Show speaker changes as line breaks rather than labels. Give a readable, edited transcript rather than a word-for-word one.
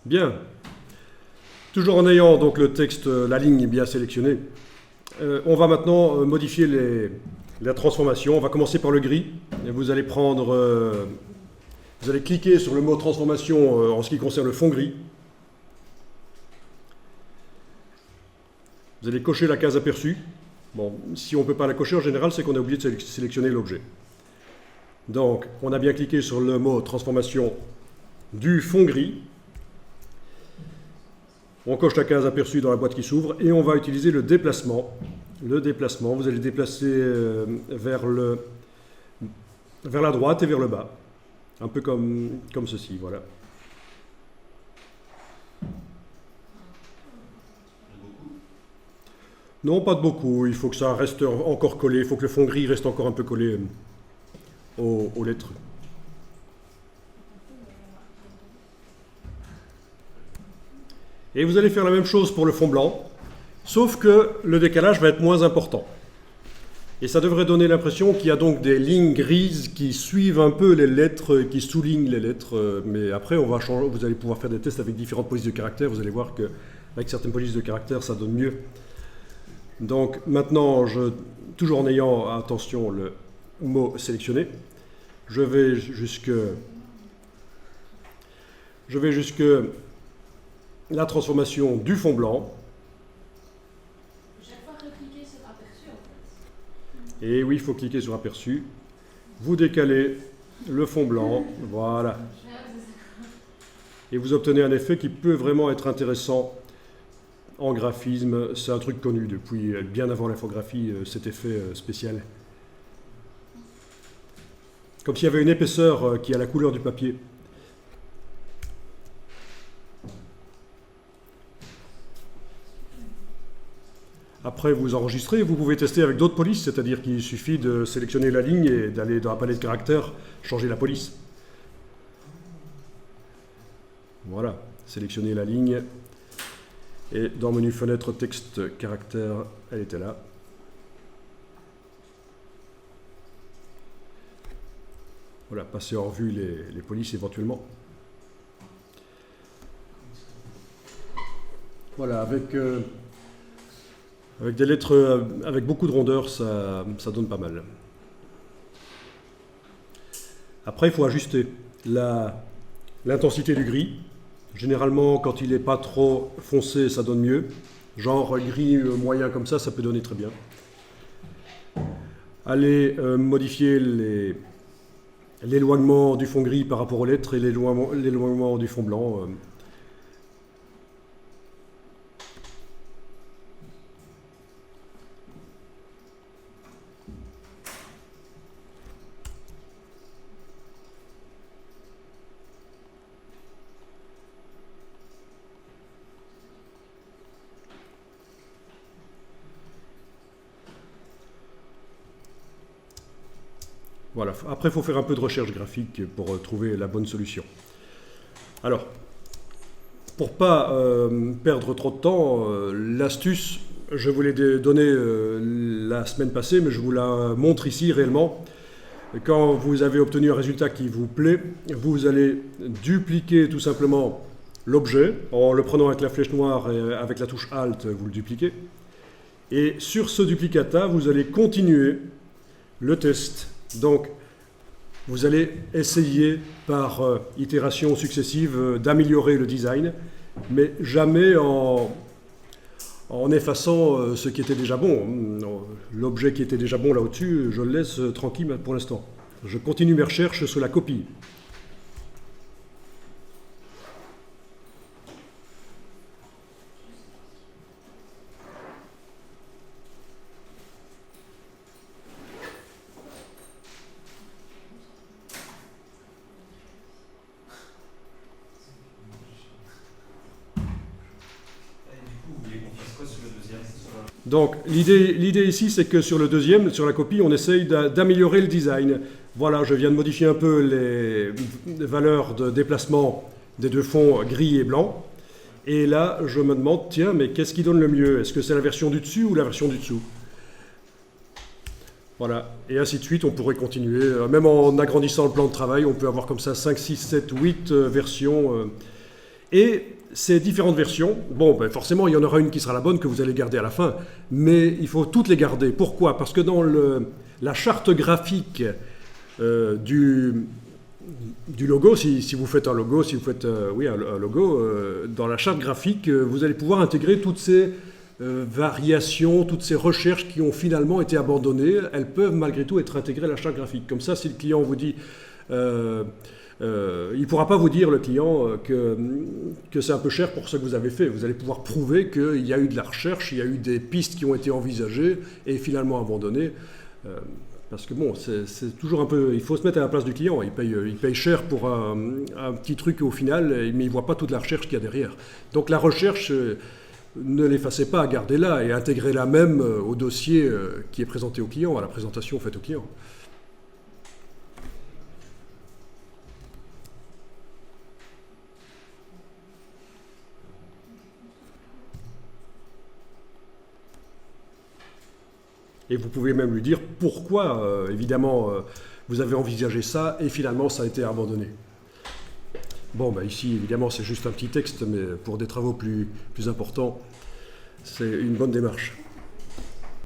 Bien. Toujours en ayant donc le texte, la ligne bien sélectionnée, on va maintenant modifier la transformation. On va commencer par le gris. Et vous allez cliquer sur le mot transformation en ce qui concerne le fond gris. Vous allez cocher la case aperçue. Bon, si on ne peut pas la cocher, en général, c'est qu'on a oublié de sélectionner l'objet. Donc, on a bien cliqué sur le mot transformation du fond gris. On coche la case aperçue dans la boîte qui s'ouvre et on va utiliser le déplacement. Le déplacement, vous allez déplacer vers la droite et vers le bas. Un peu comme ceci, voilà. Non, pas de beaucoup. Il faut que ça reste encore collé. Il faut que le fond gris reste encore un peu collé aux lettres. Et vous allez faire la même chose pour le fond blanc, sauf que le décalage va être moins important. Et ça devrait donner l'impression qu'il y a donc des lignes grises qui suivent un peu les lettres, qui soulignent les lettres. Mais après, on va changer, vous allez pouvoir faire des tests avec différentes polices de caractère. Vous allez voir qu'avec certaines polices de caractère, ça donne mieux. Donc maintenant, toujours en ayant, attention, le mot sélectionné, je vais jusque la transformation du fond blanc.
Chaque fois cliquer sur aperçu en fait.
Et oui, il faut cliquer sur aperçu. Vous décalez le fond blanc, voilà. Et vous obtenez un effet qui peut vraiment être intéressant en graphisme. C'est un truc connu depuis bien avant l'infographie, cet effet spécial. Comme s'il y avait une épaisseur qui a la couleur du papier. Après, vous enregistrez, vous pouvez tester avec d'autres polices, c'est-à-dire qu'il suffit de sélectionner la ligne et d'aller dans la palette de caractères, changer la police. Voilà, sélectionner la ligne. Et dans menu fenêtre texte caractère, elle était là. Voilà, passer en revue les polices éventuellement. Voilà, avec des lettres avec beaucoup de rondeur, ça donne pas mal. Après, il faut ajuster l'intensité du gris. Généralement, quand il n'est pas trop foncé, ça donne mieux. Genre gris moyen comme ça peut donner très bien. Allez modifier l'éloignement du fond gris par rapport aux lettres et l'éloignement du fond blanc. Voilà. Après, il faut faire un peu de recherche graphique pour trouver la bonne solution. Alors, pour ne pas perdre trop de temps, l'astuce, je vous l'ai donnée la semaine passée, mais je vous la montre ici réellement. Quand vous avez obtenu un résultat qui vous plaît, vous allez dupliquer tout simplement l'objet, en le prenant avec la flèche noire et avec la touche Alt, vous le dupliquez. Et sur ce duplicata, vous allez continuer le test. Donc, vous allez essayer par itération successive d'améliorer le design, mais jamais en effaçant ce qui était déjà bon. L'objet qui était déjà bon là au-dessus, je le laisse tranquille pour l'instant. Je continue mes recherches sur la copie. Donc l'idée ici, c'est que sur le deuxième, sur la copie, on essaye d'améliorer le design. Voilà, je viens de modifier un peu les valeurs de déplacement des deux fonds gris et blanc. Et là, je me demande, tiens, mais qu'est-ce qui donne le mieux? Est-ce que c'est la version du dessus ou la version du dessous? Voilà, et ainsi de suite, on pourrait continuer. Même en agrandissant le plan de travail, on peut avoir comme ça 5, 6, 7, 8 versions. Et ces différentes versions, bon, ben forcément, il y en aura une qui sera la bonne que vous allez garder à la fin, mais il faut toutes les garder. Pourquoi? Parce que dans la charte graphique du logo, si vous faites un logo, si vous faites un logo, dans la charte graphique, vous allez pouvoir intégrer toutes ces variations, toutes ces recherches qui ont finalement été abandonnées. Elles peuvent malgré tout être intégrées à la charte graphique. Comme ça, si le client vous dit... il ne pourra pas vous dire, le client, que c'est un peu cher pour ce que vous avez fait. Vous allez pouvoir prouver qu'il y a eu de la recherche, il y a eu des pistes qui ont été envisagées et finalement abandonnées. Parce que bon, c'est toujours un peu... Il faut se mettre à la place du client. Il paye cher pour un petit truc au final, mais il ne voit pas toute la recherche qu'il y a derrière. Donc la recherche, ne l'effacez pas, gardez-la et intégrez-la même au dossier qui est présenté au client, à la présentation faite au client. Et vous pouvez même lui dire pourquoi, évidemment, vous avez envisagé ça et finalement ça a été abandonné. Bon, bah ici, évidemment, c'est juste un petit texte, mais pour des travaux plus importants, c'est une bonne démarche.